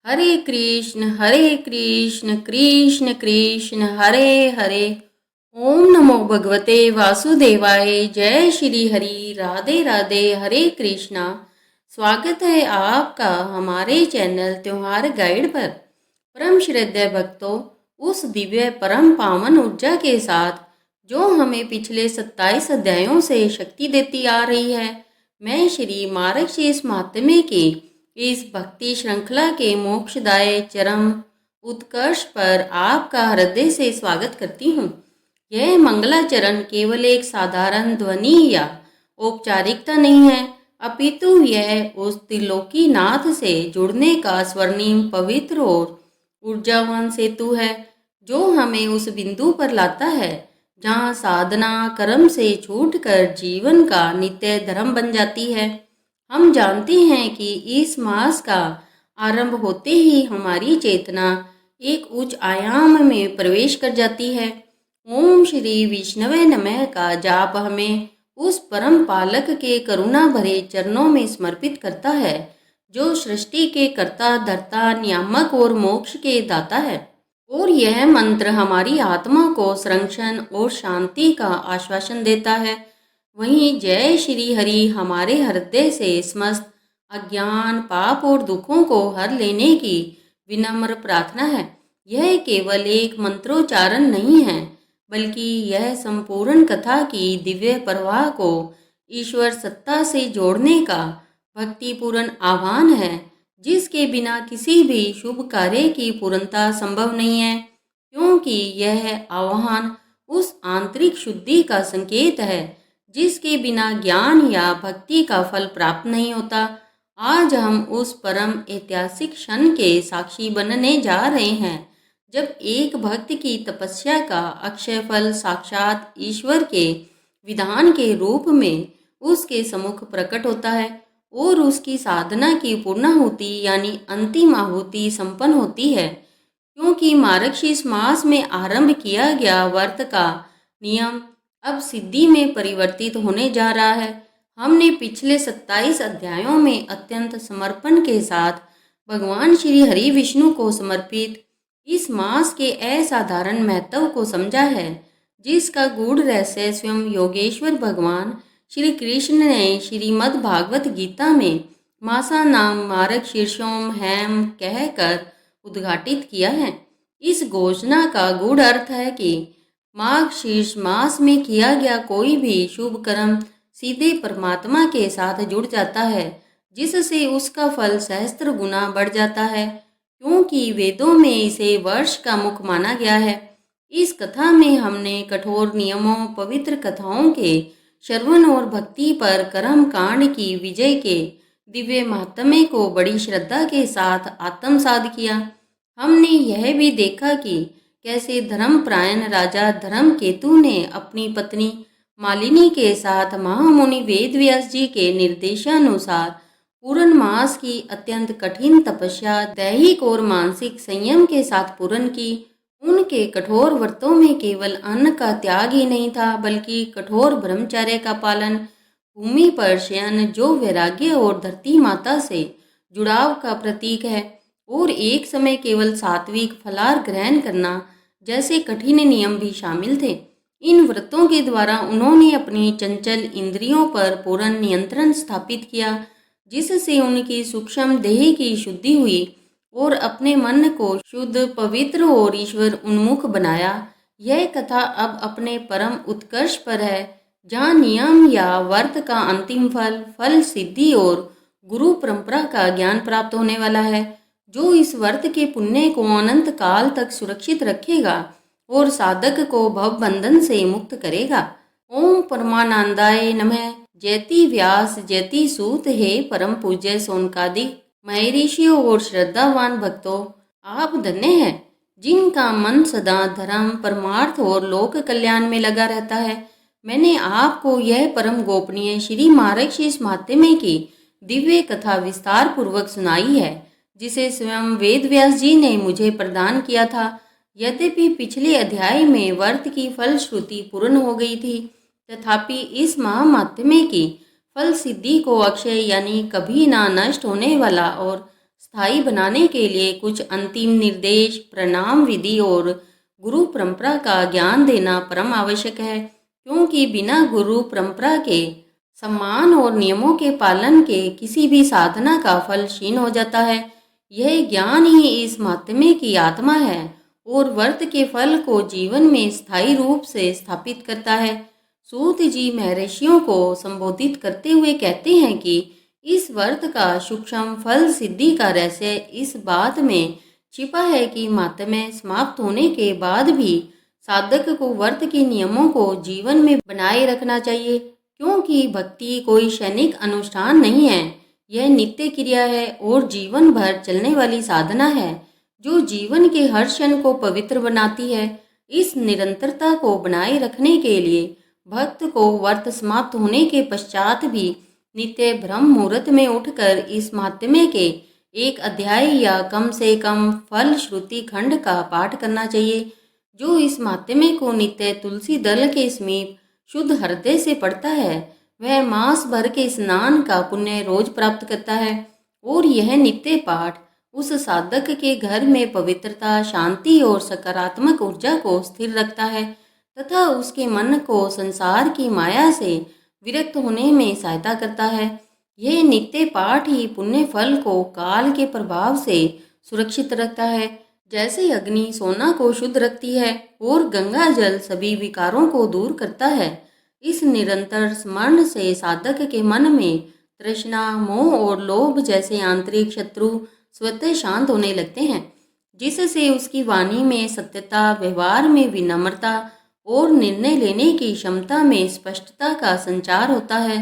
हरे कृष्ण कृष्ण कृष्ण हरे हरे। ओम नमो भगवते वासुदेवाय। जय श्री हरि। राधे राधे। हरे कृष्णा। स्वागत है आपका हमारे चैनल त्योहार गाइड पर। परम श्रद्धेय भक्तों, उस दिव्य परम पावन ऊर्जा के साथ जो हमें पिछले 27 अध्यायों से शक्ति देती आ रही है, मैं श्री मार्गशीर्ष महात्म्य की इस भक्ति श्रृंखला के मोक्षदायी चरम उत्कर्ष पर आपका हृदय से स्वागत करती हूँ। यह मंगलाचरण केवल एक साधारण ध्वनि या औपचारिकता नहीं है, अपितु यह उस त्रिलोकी नाथ से जुड़ने का स्वर्णिम पवित्र और ऊर्जावान सेतु है जो हमें उस बिंदु पर लाता है जहाँ साधना कर्म से छूटकर जीवन का नित्य धर्म बन जाती है। हम जानते हैं कि इस मास का आरंभ होते ही हमारी चेतना एक उच्च आयाम में प्रवेश कर जाती है। ओम श्री विष्णवे नमः का जाप हमें उस परम पालक के करुणा भरे चरणों में समर्पित करता है जो सृष्टि के कर्ता धर्ता नियामक और मोक्ष के दाता है। और यह मंत्र हमारी आत्मा को संरक्षण और शांति का आश्वासन देता है। वहीं जय श्री हरि हमारे हृदय से समस्त अज्ञान पाप और दुखों को हर लेने की विनम्र प्रार्थना है। यह केवल एक मंत्रोच्चारण नहीं है, बल्कि यह संपूर्ण कथा की दिव्य प्रवाह को ईश्वर सत्ता से जोड़ने का भक्तिपूर्ण आह्वान है, जिसके बिना किसी भी शुभ कार्य की पूर्णता संभव नहीं है, क्योंकि यह आह्वान उस आंतरिक शुद्धि का संकेत है जिसके बिना ज्ञान या भक्ति का फल प्राप्त नहीं होता। आज हम उस परम ऐतिहासिक क्षण के साक्षी बनने जा रहे हैं जब एक भक्त की तपस्या का अक्षय फल साक्षात ईश्वर के विधान के रूप में उसके सम्मुख प्रकट होता है और उसकी साधना की पूर्णाहुति यानी अंतिम आहुति संपन्न होती है। क्योंकि मार्गशीर्ष मास में आरंभ किया गया व्रत का नियम अब सिद्धि में परिवर्तित होने जा रहा है। हमने पिछले 27 अध्यायों में अत्यंत समर्पण के साथ भगवान श्री हरि विष्णु को समर्पित इस मास के असाधारण महत्व को समझा है, जिसका गूढ़ रहस्य स्वयं योगेश्वर भगवान श्री कृष्ण ने श्रीमद् भागवत गीता में मासा नाम मार्गशीर्षोम हैम कहकर उद्घाटित किया है। इस घोषणा का गूढ़ अर्थ है कि मार्गशीर्ष मास में किया गया कोई भी शुभ कर्म सीधे परमात्मा के साथ जुड़ जाता है, जिससे उसका फल सहस्त्र गुना बढ़ जाता है, क्योंकि वेदों में इसे वर्ष का मुख माना गया है। इस कथा में हमने कठोर नियमों, पवित्र कथाओं के श्रवण और भक्ति पर कर्म कांड की विजय के दिव्य महात्म्य को बड़ी श्रद्धा के साथ आत्मसात किया। हमने यह भी देखा कि कैसे धर्मपरायण राजा धर्मकेतु ने अपनी पत्नी मालिनी के साथ महामुनि वेदव्यास जी के निर्देशानुसार पूर्ण मास की अत्यंत कठिन तपस्या दैहिक और मानसिक संयम के साथ पूर्ण की। उनके कठोर व्रतों में केवल अन्न का त्याग ही नहीं था, बल्कि कठोर ब्रह्मचर्य का पालन, भूमि पर शयन जो वैराग्य और धरती माता से जुड़ाव का प्रतीक है, और एक समय केवल सात्विक फलाहार ग्रहण करना जैसे कठिन नियम भी शामिल थे। इन व्रतों के द्वारा उन्होंने अपनी चंचल इंद्रियों पर पूर्ण नियंत्रण स्थापित किया, जिससे उनकी सूक्ष्म देह की शुद्धि हुई और अपने मन को शुद्ध, पवित्र और ईश्वर उन्मुख बनाया। यह कथा अब अपने परम उत्कर्ष पर है, जहाँ नियम या व्रत का अंतिम फल सिद्धि और गुरु परंपरा का ज्ञान प्राप्त होने वाला है, जो इस व्रत के पुण्य को अनंत काल तक सुरक्षित रखेगा और साधक को भव बंधन से मुक्त करेगा। ओम परमानंदाय नमः। जयति व्यास जयति सूत, हे परम पूज्य सोनकादिक महर्षियों और श्रद्धावान भक्तों, आप धन्य हैं जिनका मन सदा धर्म, परमार्थ और लोक कल्याण में लगा रहता है। मैंने आपको यह परम गोपनीय श्री मार्गशीर्ष महात्म्य की दिव्य कथा विस्तार पूर्वक सुनाई है, जिसे स्वयं वेदव्यास जी ने मुझे प्रदान किया था। यद्यपि पिछले अध्याय में व्रत की फलश्रुति पूर्ण हो गई थी, तथापि इस महामात्म्य की फल सिद्धि को अक्षय यानी कभी ना नष्ट होने वाला और स्थायी बनाने के लिए कुछ अंतिम निर्देश, प्रणाम विधि और गुरु परंपरा का ज्ञान देना परम आवश्यक है, क्योंकि बिना गुरु परंपरा के सम्मान और नियमों के पालन के किसी भी साधना का फल क्षीण हो जाता है। यह ज्ञान ही इस महात्म्य की आत्मा है और व्रत के फल को जीवन में स्थायी रूप से स्थापित करता है। सूत जी महर्षियों को संबोधित करते हुए कहते हैं कि इस व्रत का सूक्ष्म फल सिद्धि का रहस्य इस बात में छिपा है कि महात्म्य समाप्त होने के बाद भी साधक को व्रत के नियमों को जीवन में बनाए रखना चाहिए, क्योंकि भक्ति कोई क्षणिक अनुष्ठान नहीं है। यह नित्य क्रिया है और जीवन भर चलने वाली साधना है, जो जीवन के हर क्षण को पवित्र बनाती है। इस निरंतरता को बनाए रखने के लिए भक्त को व्रत समाप्त होने के पश्चात भी नित्य ब्रह्म मुहूर्त में उठकर इस महात्म्य के एक अध्याय या कम से कम फल श्रुति खंड का पाठ करना चाहिए। जो इस महात्म्य को नित्य तुलसी दल के समीप शुद्ध हृदय से पढ़ता है, वह मास भर के स्नान का पुण्य रोज प्राप्त करता है। और यह नित्य पाठ उस साधक के घर में पवित्रता, शांति और सकारात्मक ऊर्जा को स्थिर रखता है तथा उसके मन को संसार की माया से विरक्त होने में सहायता करता है। यह नित्य पाठ ही पुण्य फल को काल के प्रभाव से सुरक्षित रखता है। जैसे अग्नि सोना को शुद्ध रखती है और गंगा जल सभी विकारों को दूर करता है, इस निरंतर स्मरण से साधक के मन में तृष्णा, मोह और लोभ जैसे आंतरिक शत्रु स्वतः शांत होने लगते हैं, जिससे उसकी वाणी में सत्यता, व्यवहार में विनम्रता और निर्णय लेने की क्षमता में स्पष्टता का संचार होता है,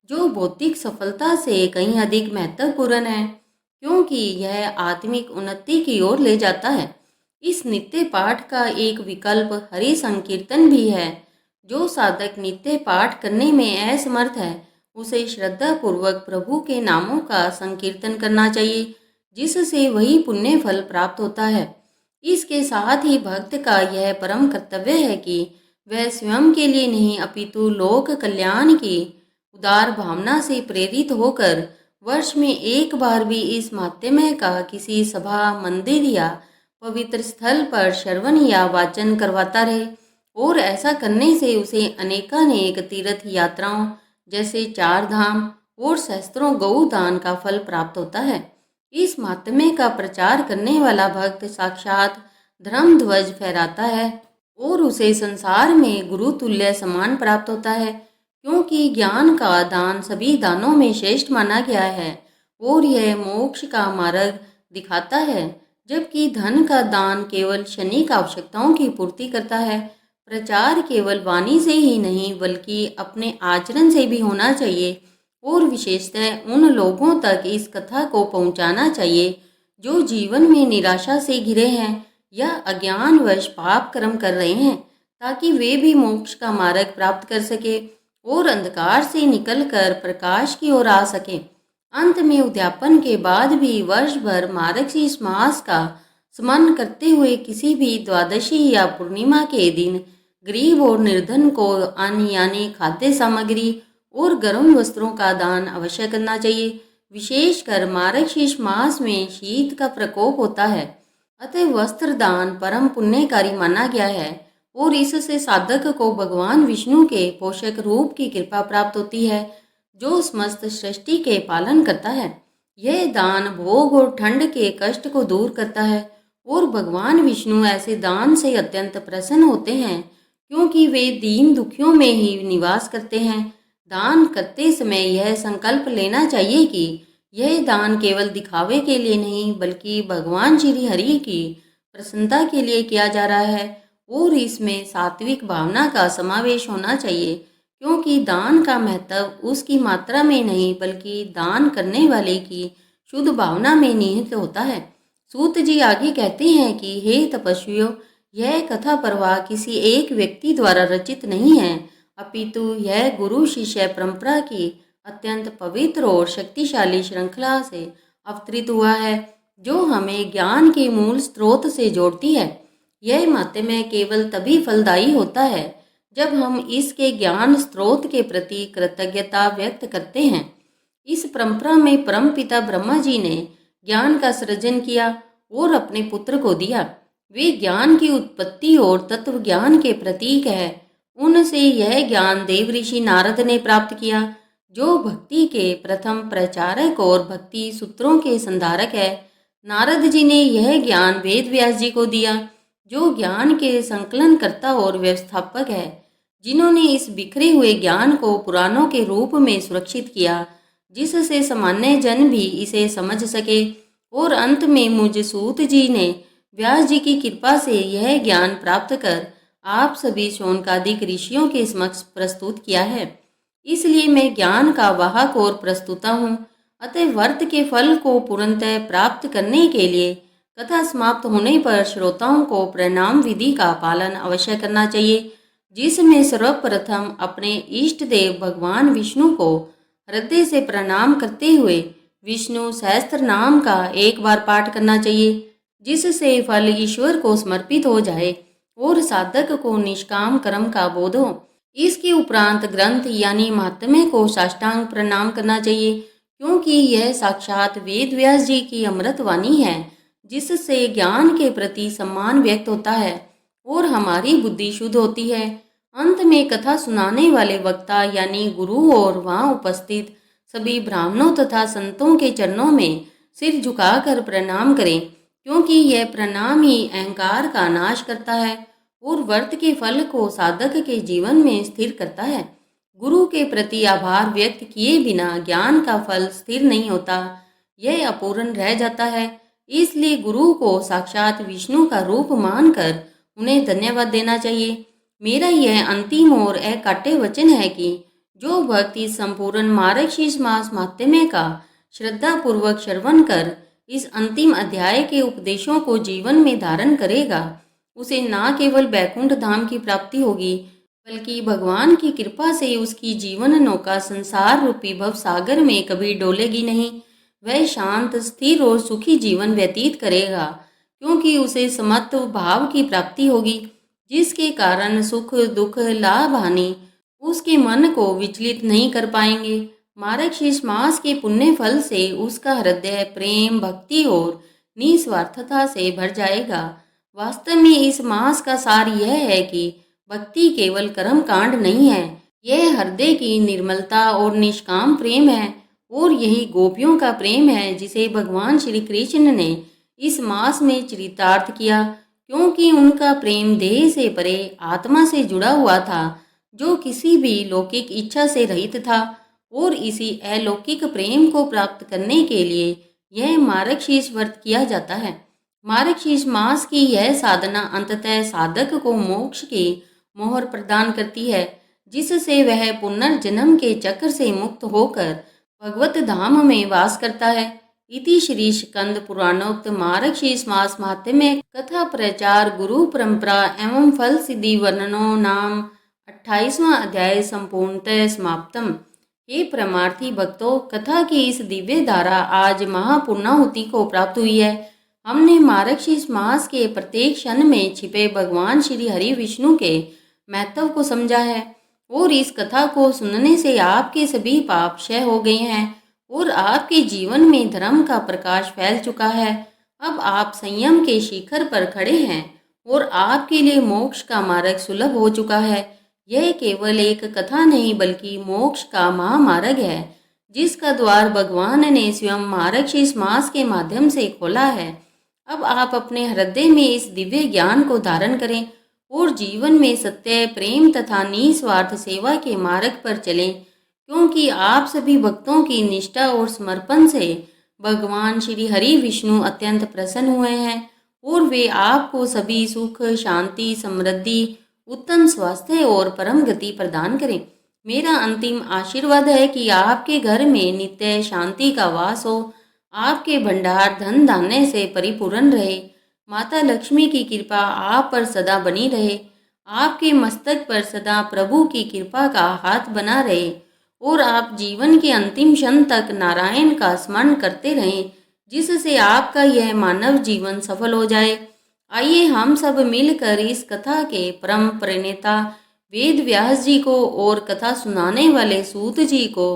जो भौतिक सफलता से कहीं अधिक महत्वपूर्ण है, क्योंकि यह आत्मिक उन्नति की ओर ले जाता है। इस नित्य पाठ का एक विकल्प हरि संकीर्तन भी है। जो साधक नित्य पाठ करने में असमर्थ है, उसे श्रद्धा पूर्वक प्रभु के नामों का संकीर्तन करना चाहिए, जिससे वही पुण्य फल प्राप्त होता है। इसके साथ ही भक्त का यह परम कर्तव्य है कि वह स्वयं के लिए नहीं अपितु लोक कल्याण की उदार भावना से प्रेरित होकर वर्ष में एक बार भी इस महात्म्य का किसी सभा, मंदिर या पवित्र स्थल पर श्रवण या वाचन करवाता रहे। और ऐसा करने से उसे अनेकानेक तीर्थ यात्राओं जैसे 4 धाम और सहस्त्रों गौ दान का फल प्राप्त होता है। इस महात्म्य का प्रचार करने वाला भक्त साक्षात धर्म ध्वज फहराता है और उसे संसार में गुरु तुल्य सम्मान प्राप्त होता है, क्योंकि ज्ञान का दान सभी दानों में श्रेष्ठ माना गया है और यह मोक्ष का मार्ग दिखाता है, जबकि धन का दान केवल क्षणिक आवश्यकताओं की पूर्ति करता है। प्रचार केवल वाणी से ही नहीं बल्कि अपने आचरण से भी होना चाहिए और विशेषतः उन लोगों तक इस कथा को पहुंचाना चाहिए जो जीवन में निराशा से घिरे हैं या अज्ञानवश पाप कर्म कर रहे हैं, ताकि वे भी मोक्ष का मार्ग प्राप्त कर सके और अंधकार से निकलकर प्रकाश की ओर आ सके। अंत में उद्यापन के बाद भी वर्ष भर मार्गशीर्ष मास का स्मरण करते हुए किसी भी द्वादशी या पूर्णिमा के दिन गरीब और निर्धन को अन्न यानी खाद्य सामग्री और गर्म वस्त्रों का दान अवश्य करना चाहिए। विशेषकर मार्गशीर्ष मास में शीत का प्रकोप होता है, अतः वस्त्र दान परम पुण्यकारी माना गया है और इससे साधक को भगवान विष्णु के पोषक रूप की कृपा प्राप्त होती है, जो समस्त सृष्टि के पालन करता है। यह दान भोग और ठंड के कष्ट को दूर करता है और भगवान विष्णु ऐसे दान से अत्यंत प्रसन्न होते हैं, क्योंकि वे दीन दुखियों में ही निवास करते हैं। दान करते समय यह संकल्प लेना चाहिए कि यह दान केवल दिखावे के लिए नहीं बल्कि भगवान श्री हरि की प्रसन्नता के लिए किया जा रहा है और इसमें सात्विक भावना का समावेश होना चाहिए, क्योंकि दान का महत्व उसकी मात्रा में नहीं बल्कि दान करने वाले की शुद्ध भावना में निहित होता है। सूत जी आगे कहते हैं कि हे तपस्वियों, यह कथा प्रवाह किसी एक व्यक्ति द्वारा रचित नहीं है, अपितु यह गुरु शिष्य परंपरा की अत्यंत पवित्र और शक्तिशाली श्रृंखला से अवतरित हुआ है, जो हमें ज्ञान के मूल स्रोत से जोड़ती है। यह महात्म्य केवल तभी फलदायी होता है जब हम इसके ज्ञान स्रोत के प्रति कृतज्ञता व्यक्त करते हैं। इस परंपरा में परमपिता ब्रह्मा जी ने ज्ञान का सृजन किया और अपने पुत्र को दिया। वे ज्ञान की उत्पत्ति और तत्व ज्ञान के प्रतीक है। उनसे यह ज्ञान देवऋषि नारद ने प्राप्त किया, जो भक्ति के प्रथम प्रचारक और भक्ति सूत्रों के संधारक है। नारद जी ने यह ज्ञान वेद व्यास जी को दिया, जो ज्ञान के संकलनकर्ता और व्यवस्थापक है, जिन्होंने इस बिखरे हुए ज्ञान को पुराणों के रूप में सुरक्षित किया, जिससे सामान्य जन भी इसे समझ सके। और अंत में मुझ सूत जी ने व्यास जी की कृपा से यह ज्ञान प्राप्त कर आप सभी शौनकादिक ऋषियों के समक्ष प्रस्तुत किया है। इसलिए मैं ज्ञान का वाहक और प्रस्तुता हूँ। अतः व्रत के फल को पूर्णतः प्राप्त करने के लिए कथा समाप्त होने पर श्रोताओं को प्रणाम विधि का पालन अवश्य करना चाहिए, जिसमें सर्वप्रथम अपने इष्ट देव भगवान विष्णु को हृदय से प्रणाम करते हुए विष्णु सहस्त्र नाम का एक बार पाठ करना चाहिए, जिससे फल ईश्वर को समर्पित हो जाए और साधक को निष्काम कर्म का बोध हो। इसके उपरांत ग्रंथ यानी महात्म्य को साष्टांग प्रणाम करना चाहिए, क्योंकि यह साक्षात वेद व्यास जी की अमृत वाणी है, जिससे ज्ञान के प्रति सम्मान व्यक्त होता है और हमारी बुद्धि शुद्ध होती है। अंत में कथा सुनाने वाले वक्ता यानी गुरु और वहाँ उपस्थित सभी ब्राह्मणों तथा संतों के चरणों में सिर झुकाकर प्रणाम करें, क्योंकि यह प्रणाम ही अहंकार का नाश करता है और व्रत के फल को साधक के जीवन में स्थिर करता है। गुरु के प्रति आभार व्यक्त किए बिना ज्ञान का फल स्थिर नहीं होता, यह अपूर्ण रह जाता है। इसलिए गुरु को साक्षात विष्णु का रूप मानकर उन्हें धन्यवाद देना चाहिए। मेरा यह अंतिम और अकाट्य वचन है कि जो भक्त इस संपूर्ण मार्गशीर्ष मास महात्म्य का श्रद्धा पूर्वक श्रवण कर इस अंतिम अध्याय के उपदेशों को जीवन में धारण करेगा, उसे न केवल बैकुंठ धाम की प्राप्ति होगी, बल्कि भगवान की कृपा से उसकी जीवन नौका संसार रूपी भव सागर में कभी डोलेगी नहीं। वह शांत, स्थिर और सुखी जीवन व्यतीत करेगा, क्योंकि उसे समत्व भाव की प्राप्ति होगी, जिसके कारण सुख दुख लाभ हानि उसके मन को विचलित नहीं कर पाएंगे। मार्गशीर्ष मास के पुण्य फल से उसका हृदय प्रेम, भक्ति और निस्वार्थता से भर जाएगा। वास्तव में इस मास का सार यह है कि भक्ति केवल कर्म कांड नहीं है, यह हृदय की निर्मलता और निष्काम प्रेम है, और यही गोपियों का प्रेम है, जिसे भगवान श्री कृष्ण ने इस मास में चरितार्थ किया, क्योंकि उनका प्रेम देह से परे आत्मा से जुड़ा हुआ था, जो किसी भी लौकिक इच्छा से रहित था। और इसी अलौकिक प्रेम को प्राप्त करने के लिए यह मार्गशीर्ष व्रत किया जाता है। मार्गशीर्ष मास की यह साधना अंततः साधक को मोक्ष की मोहर प्रदान करती है, जिससे वह पुनर्जन्म के चक्र से मुक्त होकर भगवत धाम में वास करता है। इति श्री स्कंद पुराणोक्त मार्गशीर्ष मास महात्म्य कथा प्रचार गुरु परंपरा एवं फल सिद्धि वर्णनो नाम 28वां अध्याय संपूर्णतः समाप्तम। हे परमार्थी भक्तों, कथा की इस दिव्य धारा आज महापूर्णाहुति को प्राप्त हुई है। हमने मार्गशीर्ष मास के प्रत्येक क्षण में छिपे भगवान श्री हरि विष्णु के महत्व को समझा है, और इस कथा को सुनने से आपके सभी पाप क्षय हो गए हैं और आपके जीवन में धर्म का प्रकाश फैल चुका है। अब आप संयम के शिखर पर खड़े हैं और आपके लिए मोक्ष का मार्ग सुलभ हो चुका है। यह केवल एक कथा नहीं, बल्कि मोक्ष का महामार्ग है, जिसका द्वार भगवान ने स्वयं मार्गशीर्ष मास के माध्यम से खोला है। अब आप अपने हृदय में इस दिव्य ज्ञान को धारण करें और जीवन में सत्य, प्रेम तथा निस्वार्थ सेवा के मार्ग पर चलें, क्योंकि आप सभी भक्तों की निष्ठा और समर्पण से भगवान श्री हरि विष्णु अत्यंत प्रसन्न हुए हैं और वे आपको सभी सुख, शांति, समृद्धि, उत्तम स्वास्थ्य और परम गति प्रदान करें। मेरा अंतिम आशीर्वाद है कि आपके घर में नित्य शांति का वास हो, आपके भंडार धन धान्य से परिपूर्ण रहे, माता लक्ष्मी की कृपा आप पर सदा बनी रहे, आपके मस्तक पर सदा प्रभु की कृपा का हाथ बना रहे और आप जीवन के अंतिम क्षण तक नारायण का स्मरण करते रहें, जिससे आपका यह मानव जीवन सफल हो जाए। आइए हम सब मिलकर इस कथा के परम प्रणेता वेद व्यास जी को और कथा सुनाने वाले सूत जी को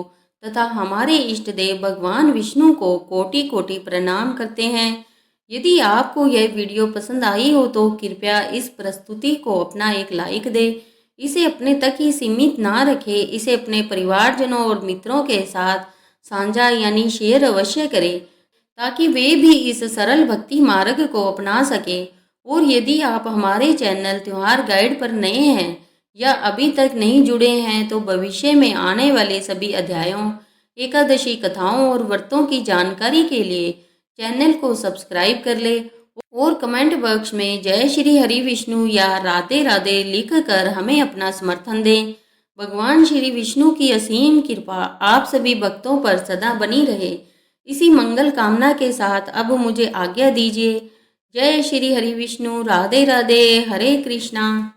तथा हमारे इष्ट देव भगवान विष्णु को कोटि कोटि प्रणाम करते हैं। यदि आपको यह वीडियो पसंद आई हो तो कृपया इस प्रस्तुति को अपना एक लाइक दें। इसे अपने तक ही सीमित ना रखें, इसे अपने परिवारजनों और मित्रों के साथ साझा यानी शेयर अवश्य करें, ताकि वे भी इस सरल भक्ति मार्ग को अपना सकें। और यदि आप हमारे चैनल त्योहार गाइड पर नए हैं या अभी तक नहीं जुड़े हैं तो भविष्य में आने वाले सभी अध्यायों, एकादशी कथाओं और व्रतों की जानकारी के लिए चैनल को सब्सक्राइब कर ले और कमेंट बॉक्स में जय श्री हरि विष्णु या राधे राधे लिख कर हमें अपना समर्थन दें। भगवान श्री विष्णु की असीम कृपा आप सभी भक्तों पर सदा बनी रहे, इसी मंगल कामना के साथ अब मुझे आज्ञा दीजिए। जय श्री हरि विष्णु, राधे राधे, हरे कृष्णा।